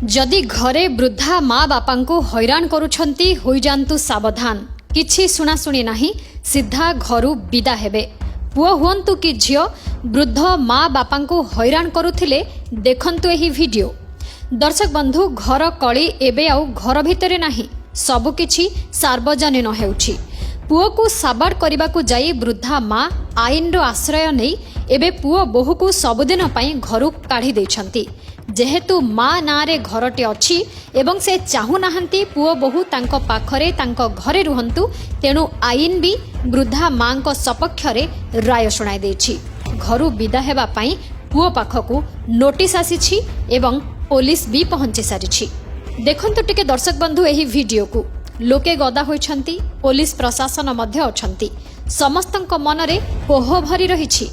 जदि घरे वृद्धा माँ बापा को हैरान करुछंती होई जांतु सावधान। किछि शुणाशुणी नाही, सीधा घरु विदा हेबे। पुओ हुअंतु कि झियो वृद्ध माँ बापा को हैरान करुथिले देखंतु एही वीडियो। दर्शक बंधु, घर कली एबे आउ घर भितरे नाही, सबकिछि सार्वजनीन हेउछि। पुओ को साबाड़ करने को जाई वृद्धा माँ आईन रो आश्रय नहीं एबे पुओ बोहू को सबुदिन पई घरु काढ़ी देछंती। जेहेतु माँ नारे घरटे अच्छी एवं से चाहू नाहंती पुओ बोहू तांको पाखरे तांको घरे रुहंतु, तेणु आईन भी वृद्धा माँ को सपक्ष रे राय शुणाई देछि। घरु विदा हेबा पई पुओ पाखकु नोटिस आसीछि एवं पुलिस भी पहुंची सारिछि। देखंतु टिके दर्शक बंधु एही वीडियो को। लोके गदा होइछंती, पुलिस प्रशासन मध्य अछंती। समस्तंक मनरे कोह भरी रहिछि।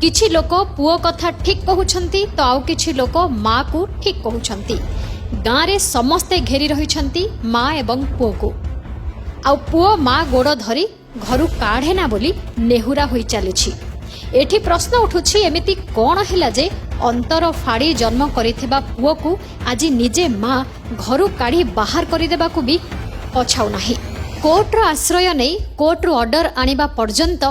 किछि लोक पुओ कथा ठीक कहउछंती तो आउ किछि लोक माँ को ठीक कहउछंती। गाँ रे समस्ते घेरी रहिछंती माँ एवं पुओ को। आउ पुओ माँ गोड़ धरी घरु काढ़े ना बोली नेहुरा होई चलिछि। एठी प्रश्न उठुछि, एमिति कोन हैला जे अंतर फाड़ी जन्म करिथिबा पुओ को आज निजे माँ घरु काढ़ी बाहर करिदेबा को भी पछाउ नाही। कोर्टर आश्रय नहीं कोर्टर ऑर्डर आनिबा पर्यंत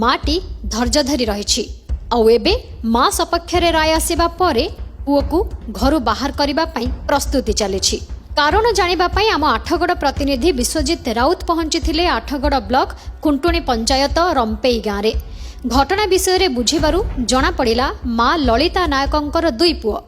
माटी धैर्य धरी रहिछि। आउ एबे माँ सपक्ष रे राय आसीबा परे पुओ को घरु बाहर करिबा पई प्रस्तुति चलिछि। कारण जानिबा पई आम आठगड़ प्रतिनिधि विश्वजित राउत पहुंचीथिले आठगड़ ब्लॉक कुंटुणी पंचायत रंपेई गाँ रे। घटना विषय रे बुझिबारु जणा पड़िला माँ ललिता नायकंकर दुई पुओ।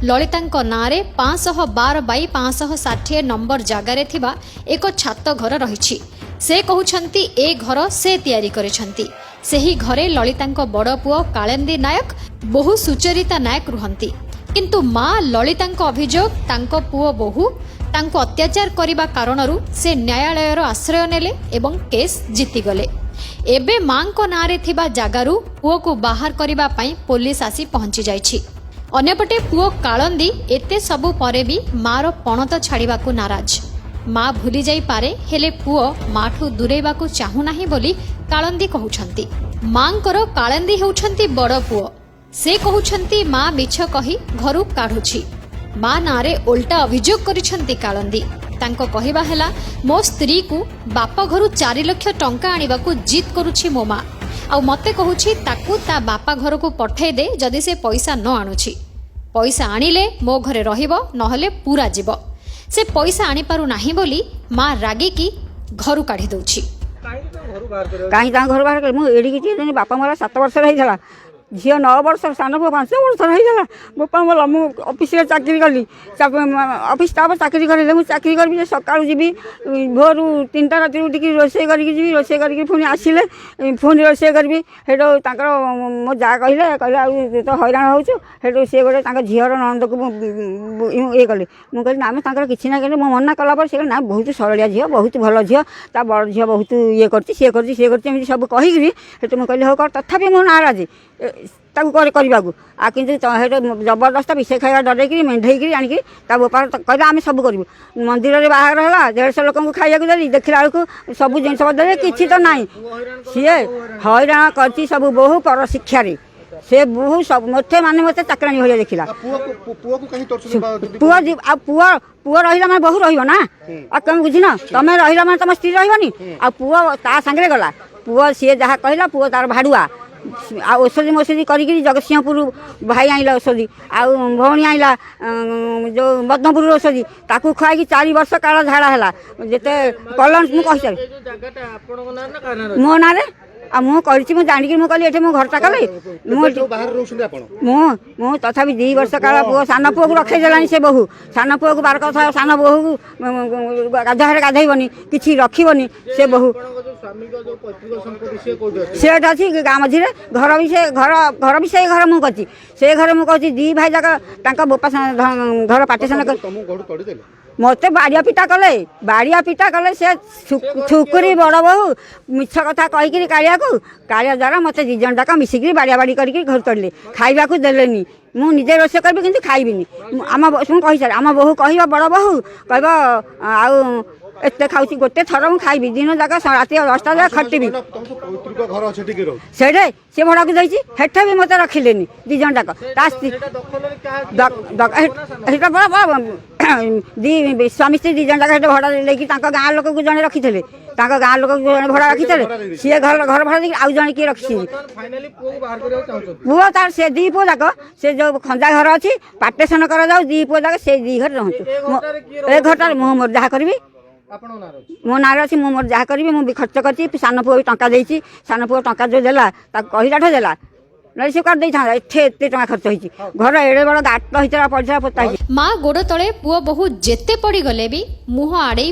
ललितांक नारे 512/560 नंबर जगार थिबा एक छात घर रहिछि। से कहउछंती ए घर से तैयारी करिछंती। सेही घरे ललितांक बड़ पुओ कालेंदी नायक बहु सुचरिता नायक रुहंती। किंतु माँ ललितांक अभियोग तांको पुओ बहु तांको अत्याचार करिबा कारणरू से न्यायालयर आश्रय नेले एवं केस जीति गले। एबे माँ को नारे थिबा जगारू पुओ को बाहर करिबा पई पुलिस आसी पहुंची जाइछि। अन्यपटे पुओ कालंदी एते सबु परे भी मार पणत छाड़िबाकू नाराज। माँ भूली जाई पारे, हेले पुओ माठू दूरेबाकू चाहू नाही बोली कालंदी कहउछंती। मांकर कालंदी हेउछंती बड़ पुओ। से कहउछंती माँ मिछ कही घरु काढुछि। माँ नारे उल्टा अभियोग करिछंती कालंदी। तांको कहिबा हेला, मो स्त्री को बाप घरु 4 लाख टंका आनिबाकू जिद करुछि मो माँ। आ मते कहूछि ताकू ता बापा घर को पठे दे जदि से पैसा न आणुछि। पैसा आनिले मो घरे रहिबो, नहले पूरा जीव। से पैसा आनी पारु नाही बोली माँ रागी की घरु काढ़ी दउछि। कहीं घर बाहर मु एडी कि बापा मोर 7 वर्ष रहिला, झील 9 वर्ष, सान पु 5 वर्ष रहीगला। बापा मोर मु ऑफिस चाकरी कली, ऑफिस स्टाफ चाकरी करी मुझे चाकरी करी सका जी भोर 3टा राति उठिक रोषे करी रोषे कर पुणी आसिले पुणी रोषे करी हेटू मो जा कहले कहले तो हैरान होचु। हेटू सी गोटे झीर नंद को ये कले। मुझे ना कि ना कहे मो मना कला से ना बहुत सरलिया झील, बहुत भल झील, ता बड़ झील बहुत ये कर सब कहीकि हेतु मुझे कहली हो कर। तथापि मो नाराज किंतु जबरदस्त विषय खाया डरैक मेढे आणिकी बेपार कहला आम सब करूँ। मंदिर में बाहर है 150 लोक खाया देली, देखला बेलू सब जिन बदले कि तो ना सी हैरान कर सब बहु पर शिक्षा से बहु सब मत माने मत चाकरानी भाई देखला। पुओ रहा मैं बहु रहा कम बुझिन तुम रहा मैं तुम स्त्री रही आ पुओ ता सांगे गला। पुओ सी जहाँ कहला पुओ तार भाड़ुआ औषधि मौषधि करी जगतसिंहपुर भाई आइला औषधि आउ भौणी आइला जो मदनपुर औषधि ताकू खुआई 4 वर्ष काल झाड़ा है जिते कलम मुझे मो ना मुझे जानिक मुझे मो घरटा कले मु तथा 2 वर्ष काल पुओ सान पुओ को रखे देलानी। से बहु सान पुओ को बार कथा सान बहु गाधुआ गाधेबनी कि रखनी। से बहु सेठ अच्छी गाँ मझे घर भी से घर मुझे से घर मुझे 2 भाई जाक बोपा घर पार्टीशन मत बाड़िया पिटा कले से छुकुरी बड़ बहु मिछ कथा कहीकि कालिया द्वारा मत 2 जन जाक मिसिक बाड़िया बाड़ी कर घर तोड़े खाइबा को देलेनी। मु निजे रोषे करी कि खाइबिनी। आम कही सारे आम बहु कह बड़ बहु कह आउ एते खाऊची गोटे थर मु खाइबी दिन जाक राति 10टा जाक खटिबी सेठे से भड़ा को जाइए हेठे भी मत रखिलेनी 2 जन जाक दी स्वामी स्त्री 2 जन जाक भड़ा लेकिन गाँ लोक को जड़े रखी थे गाँ लोक भड़ा रखी थे सी घर भड़ा देखिए आउ जन किए रखी पुओ तार से 2 पुओ जाक से जो खंजा घर अच्छी पार्टेसन कर 2 पुओ जाक से 2 घर रहूँ ए घरटार मुझे मोर जहाँ करी मो ना अच्छी मुझे मोर जहाँ करी मुझे खर्च कर सान पुओ भी टंका देती सान पुओ टंका जो देला कहलाठ देला ना से कर था एते टका खर्च होती घर एड़े बड़ गाट होता पड़ा पोता माँ गोड़ तले पुओ बहु जेते पड़ी गले भी मुह आड़े